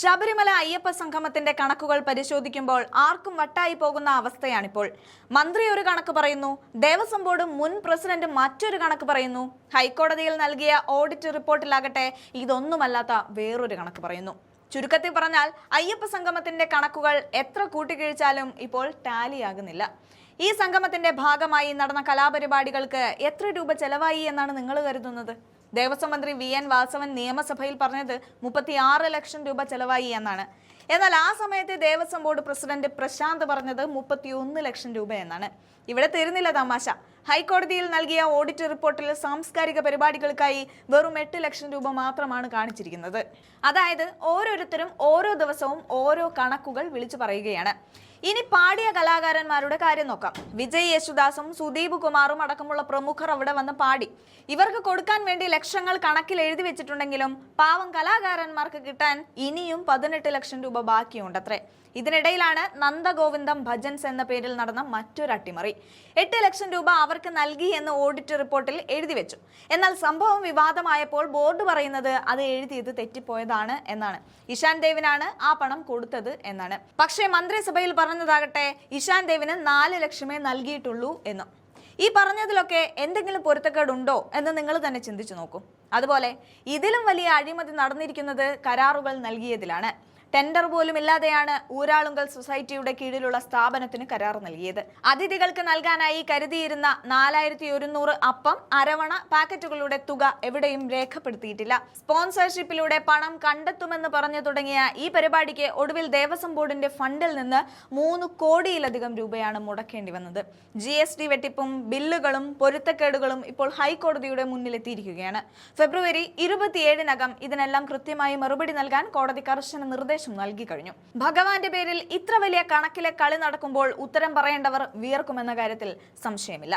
ശബരിമല അയ്യപ്പ സംഗമത്തിന്റെ കണക്കുകൾ പരിശോധിക്കുമ്പോൾ ആർക്കും വട്ടായി പോകുന്ന അവസ്ഥയാണിപ്പോൾ. മന്ത്രി ഒരു കണക്ക് പറയുന്നു, ദേവസ്വം ബോർഡ് മുൻ പ്രസിഡന്റ് മറ്റൊരു കണക്ക് പറയുന്നു, ഹൈക്കോടതിയിൽ നൽകിയ ഓഡിറ്റ് റിപ്പോർട്ടിലാകട്ടെ ഇതൊന്നുമല്ലാത്ത വേറൊരു കണക്ക് പറയുന്നു. ചുരുക്കത്തിൽ പറഞ്ഞാൽ അയ്യപ്പ സംഗമത്തിന്റെ കണക്കുകൾ എത്ര കൂട്ടിക്കിഴിച്ചാലും ഇപ്പോൾ ടാലിയാകുന്നില്ല. ഈ സംഗമത്തിന്റെ ഭാഗമായി നടന്ന കലാപരിപാടികൾക്ക് എത്ര രൂപ ചെലവായി എന്നാണ് നിങ്ങൾ കരുതുന്നത്? ദേവസ്വം മന്ത്രി VN വാസവൻ നിയമസഭയിൽ പറഞ്ഞത് 36 ലക്ഷം രൂപ ചെലവായി എന്നാണ്. എന്നാൽ ആ സമയത്തെ ദേവസ്വം ബോർഡ് പ്രസിഡന്റ് പ്രശാന്ത് പറഞ്ഞത് 31 ലക്ഷം രൂപ എന്നാണ്. ഇവിടെ തീരുന്നില്ല തമാശ. ഹൈക്കോടതിയിൽ നൽകിയ ഓഡിറ്റ് റിപ്പോർട്ടിൽ സാംസ്കാരിക പരിപാടികൾക്കായി വെറും 8 ലക്ഷം രൂപ മാത്രമാണ് കാണിച്ചിരിക്കുന്നത്. അതായത് ഓരോരുത്തരും ഓരോ ദിവസവും ഓരോ കണക്കുകൾ വിളിച്ചു പറയുകയാണ്. ഇനി പാടിയ കലാകാരന്മാരുടെ കാര്യം നോക്കാം. വിജയ് യേശുദാസും സുദീപ് കുമാറും അടക്കമുള്ള പ്രമുഖർ അവിടെ വന്ന് പാടി. ഇവർക്ക് കൊടുക്കാൻ വേണ്ടി ലക്ഷങ്ങൾ കണക്കിൽ എഴുതി വെച്ചിട്ടുണ്ടെങ്കിലും പാവം കലാകാരന്മാർക്ക് കിട്ടാൻ ഇനിയും 18 ലക്ഷം രൂപ ബാക്കിയുണ്ടത്രേ. ഇതിനിടയിലാണ് നന്ദഗോവിന്ദം ഭജൻസ് എന്ന പേരിൽ നടന്ന മറ്റൊരു അട്ടിമറി. 8 ലക്ഷം രൂപ അവർക്ക് നൽകി എന്ന് ഓഡിറ്റ് റിപ്പോർട്ടിൽ എഴുതി വെച്ചു. എന്നാൽ സംഭവം വിവാദമായപ്പോൾ ബോർഡ് പറയുന്നത് അത് എഴുതിയത് തെറ്റിപ്പോയതാണ് എന്നാണ്. ഇഷാൻ ദേവിനാണ് ആ പണം കൊടുത്തത് എന്നാണ്. പക്ഷേ മന്ത്രിസഭയിൽ പറഞ്ഞതാകട്ടെ ഇഷാൻ ദേവിന് 4 ലക്ഷമേ നൽകിയിട്ടുള്ളൂ എന്നും. ഈ പറഞ്ഞതിലൊക്കെ എന്തെങ്കിലും പൊരുത്തക്കേടുണ്ടോ എന്ന് നിങ്ങൾ തന്നെ ചിന്തിച്ചു നോക്കൂ. അതുപോലെ ഇതിലും വലിയ അഴിമതി നടന്നിരിക്കുന്നത് കരാറുകൾ നൽകിയതിലാണ്. ടെൻഡർ പോലും ഇല്ലാതെയാണ് ഊരാളുങ്കൽ സൊസൈറ്റിയുടെ കീഴിലുള്ള സ്ഥാപനത്തിന് കരാർ നൽകിയത്. അതിഥികൾക്ക് നൽകാനായി കരുതിയിരുന്ന 4100 അപ്പം, അരവണ പാക്കറ്റുകളുടെ തുക എവിടെയും രേഖപ്പെടുത്തിയിട്ടില്ല. സ്പോൺസർഷിപ്പിലൂടെ പണം കണ്ടെത്തുമെന്ന് പറഞ്ഞു തുടങ്ങിയ ഈ പരിപാടിക്ക് ഒടുവിൽ ദേവസ്വം ബോർഡിന്റെ ഫണ്ടിൽ നിന്ന് 3 കോടിയിലധികം രൂപയാണ് മുടക്കേണ്ടി വന്നത്. GST വെട്ടിപ്പും ബില്ലുകളും പൊരുത്തക്കേടുകളും ഇപ്പോൾ ഹൈക്കോടതിയുടെ മുന്നിലെത്തിയിരിക്കുകയാണ്. ഫെബ്രുവരി 27-നകം ഇതിനെല്ലാം കൃത്യമായി മറുപടി നൽകാൻ കോടതി കർശന നിർദ്ദേശം നൽകി കഴിഞ്ഞു. ഭഗവാന്റെ പേരിൽ ഇത്ര വലിയ കണക്കിലെ കളി നടക്കുമ്പോൾ ഉത്തരം പറയേണ്ടവർ വിയർക്കുമെന്ന കാര്യത്തിൽ സംശയമില്ല.